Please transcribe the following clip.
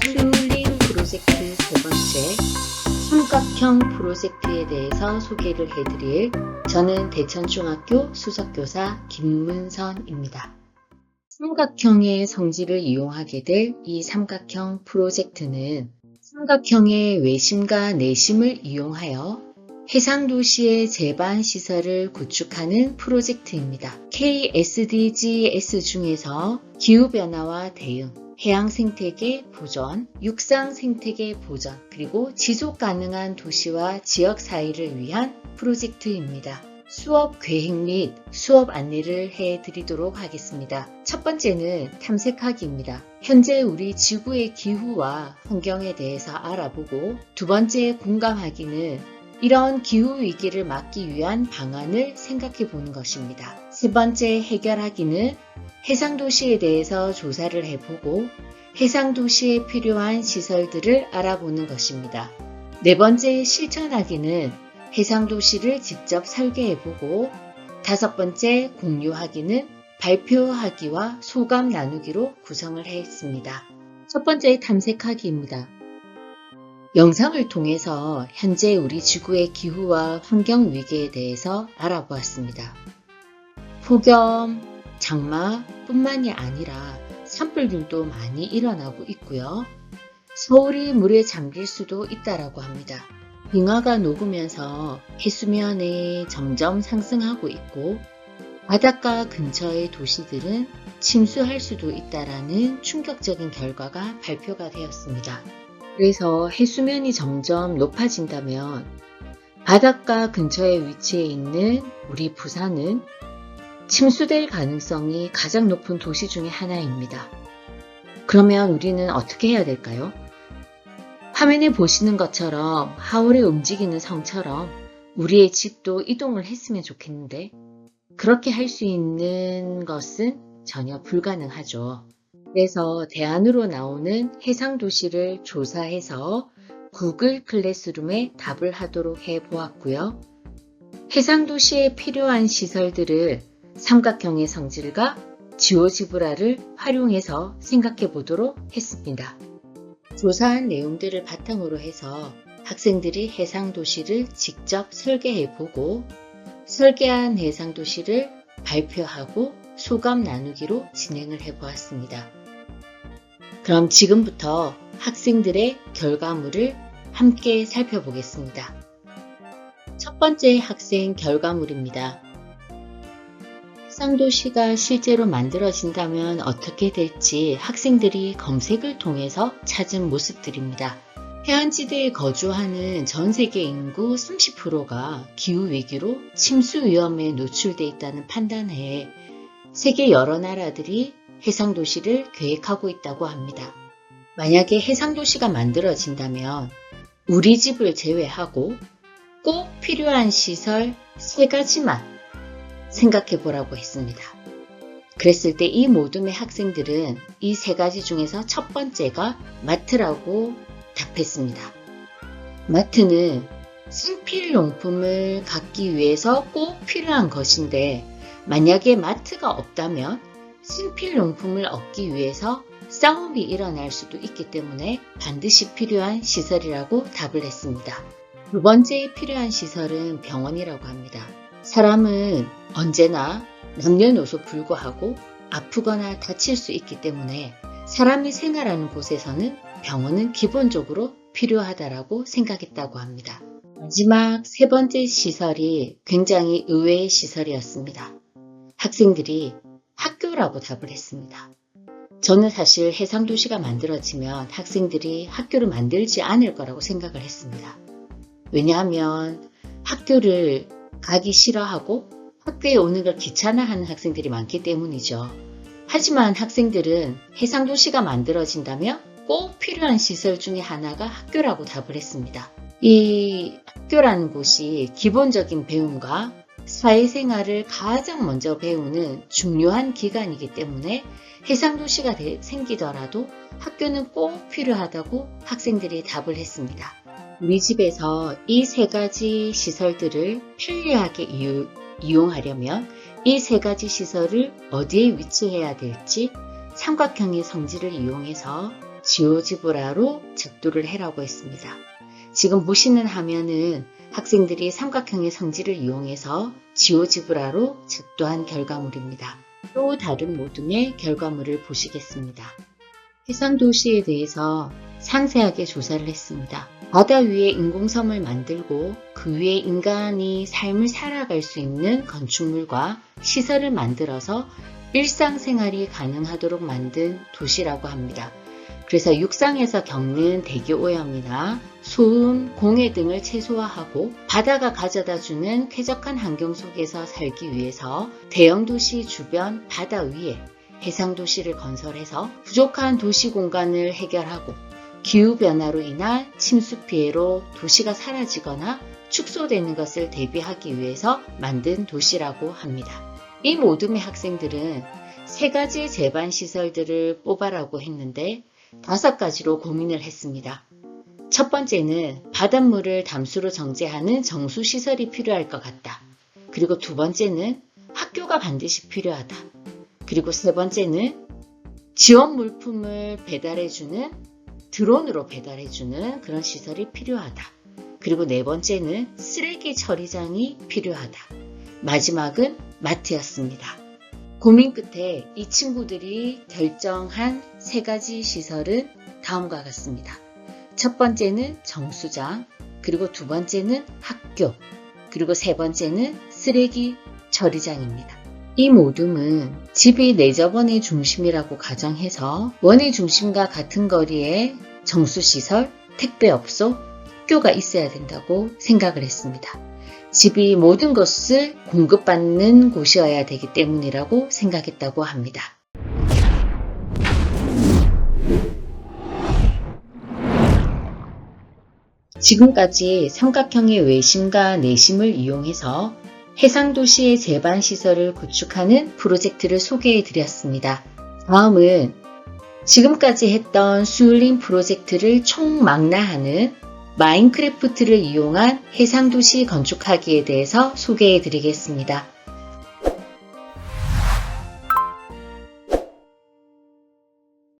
튤립 프로젝트 세 번째, 삼각형 프로젝트에 대해서 소개를 해드릴 저는 대천중학교 수석교사 김문선입니다. 삼각형의 성질을 이용하게 될 이 삼각형 프로젝트는 삼각형의 외심과 내심을 이용하여 해상도시의 제반 시설을 구축하는 프로젝트입니다. KSDGs 중에서 기후변화와 대응, 해양 생태계 보전, 육상 생태계 보전, 그리고 지속 가능한 도시와 지역 사회를 위한 프로젝트입니다. 수업 계획 및 수업 안내를 해드리도록 하겠습니다. 첫 번째는 탐색하기입니다. 현재 우리 지구의 기후와 환경에 대해서 알아보고, 두 번째 공감하기는 이런 기후위기를 막기 위한 방안을 생각해 보는 것입니다. 세 번째 해결하기는 해상도시에 대해서 조사를 해보고 해상도시에 필요한 시설들을 알아보는 것입니다. 네 번째 실천하기는 해상도시를 직접 설계해보고, 다섯 번째 공유하기는 발표하기와 소감 나누기로 구성을 했습니다. 첫 번째 탐색하기입니다. 영상을 통해서 현재 우리 지구의 기후와 환경 위기에 대해서 알아보았습니다. 폭염, 장마뿐만이 아니라 산불들도 많이 일어나고 있고요. 서울이 물에 잠길 수도 있다라고 합니다. 빙하가 녹으면서 해수면이 점점 상승하고 있고, 바닷가 근처의 도시들은 침수할 수도 있다라는 충격적인 결과가 발표가 되었습니다. 그래서 해수면이 점점 높아진다면 바닷가 근처에 위치해 있는 우리 부산은 침수될 가능성이 가장 높은 도시 중에 하나입니다. 그러면 우리는 어떻게 해야 될까요? 화면에 보시는 것처럼 하울의 움직이는 성처럼 우리의 집도 이동을 했으면 좋겠는데, 그렇게 할 수 있는 것은 전혀 불가능하죠. 그래서 대안으로 나오는 해상도시를 조사해서 구글 클래스룸에 답을 하도록 해보았고요. 해상도시에 필요한 시설들을 삼각형의 성질과 지오지브라를 활용해서 생각해 보도록 했습니다. 조사한 내용들을 바탕으로 해서 학생들이 해상도시를 직접 설계해 보고, 설계한 해상도시를 발표하고 소감 나누기로 진행을 해 보았습니다. 그럼 지금부터 학생들의 결과물을 함께 살펴보겠습니다. 첫 번째 학생 결과물입니다. 해상도시가 실제로 만들어진다면 어떻게 될지 학생들이 검색을 통해서 찾은 모습들입니다. 해안지대에 거주하는 전 세계 인구 30%가 기후위기로 침수 위험에 노출되어 있다는 판단하에 세계 여러 나라들이 해상도시를 계획하고 있다고 합니다. 만약에 해상도시가 만들어진다면 우리 집을 제외하고 꼭 필요한 시설 3가지만 생각해 보라고 했습니다. 그랬을 때 이 모둠의 학생들은 이 3가지 중에서 첫 번째가 마트라고 답했습니다. 마트는 생필용품을 갖기 위해서 꼭 필요한 것인데, 만약에 마트가 없다면 생필용품을 얻기 위해서 싸움이 일어날 수도 있기 때문에 반드시 필요한 시설이라고 답을 했습니다. 두 번째 필요한 시설은 병원이라고 합니다. 사람은 언제나 남녀노소 불구하고 아프거나 다칠 수 있기 때문에 사람이 생활하는 곳에서는 병원은 기본적으로 필요하다고 생각했다고 합니다. 마지막 세 번째 시설이 굉장히 의외의 시설이었습니다. 학생들이 학교라고 답을 했습니다. 저는 사실 해상도시가 만들어지면 학생들이 학교를 만들지 않을 거라고 생각을 했습니다. 왜냐하면 학교를 가기 싫어하고 학교에 오는 걸 귀찮아하는 학생들이 많기 때문이죠. 하지만 학생들은 해상도시가 만들어진다면 꼭 필요한 시설 중에 하나가 학교라고 답을 했습니다. 이 학교라는 곳이 기본적인 배움과 사회생활을 가장 먼저 배우는 중요한 기관이기 때문에 해상도시가 생기더라도 학교는 꼭 필요하다고 학생들이 답을 했습니다. 우리 집에서 이 세 가지 시설들을 편리하게 이용하려면 이 세 가지 시설을 어디에 위치해야 될지 삼각형의 성질을 이용해서 지오지브라로 작도를 해라고 했습니다. 지금 보시는 화면은 학생들이 삼각형의 성질을 이용해서 지오지브라로 작도한 결과물입니다. 또 다른 모둠의 결과물을 보시겠습니다. 해상도시에 대해서 상세하게 조사를 했습니다. 바다 위에 인공섬을 만들고 그 위에 인간이 삶을 살아갈 수 있는 건축물과 시설을 만들어서 일상생활이 가능하도록 만든 도시라고 합니다. 그래서 육상에서 겪는 대기 오염이나 소음, 공해 등을 최소화하고 바다가 가져다주는 쾌적한 환경 속에서 살기 위해서 대형 도시 주변 바다 위에 해상도시를 건설해서 부족한 도시 공간을 해결하고 기후변화로 인한 침수 피해로 도시가 사라지거나 축소되는 것을 대비하기 위해서 만든 도시라고 합니다. 이 모둠의 학생들은 세 가지 제반 시설들을 뽑아라고 했는데 5가지로 고민을 했습니다. 첫 번째는 바닷물을 담수로 정제하는 정수시설이 필요할 것 같다. 그리고 두 번째는 학교가 반드시 필요하다. 그리고 세 번째는 지원 물품을 배달해주는 드론으로 배달해주는 그런 시설이 필요하다. 그리고 네 번째는 쓰레기 처리장이 필요하다. 마지막은 마트였습니다. 고민 끝에 이 친구들이 결정한 세 가지 시설은 다음과 같습니다. 첫 번째는 정수장, 그리고 두 번째는 학교, 그리고 세 번째는 쓰레기 처리장입니다. 이 모둠은 집이 내저번의 중심이라고 가정해서 원의 중심과 같은 거리에 정수시설, 택배업소, 학교가 있어야 된다고 생각을 했습니다. 집이 모든 것을 공급받는 곳이어야 되기 때문이라고 생각했다고 합니다. 지금까지 삼각형의 외심과 내심을 이용해서 해상도시의 제반시설을 구축하는 프로젝트를 소개해 드렸습니다. 다음은 지금까지 했던 수울림 프로젝트를 총망라하는 마인크래프트를 이용한 해상도시 건축하기에 대해서 소개해 드리겠습니다.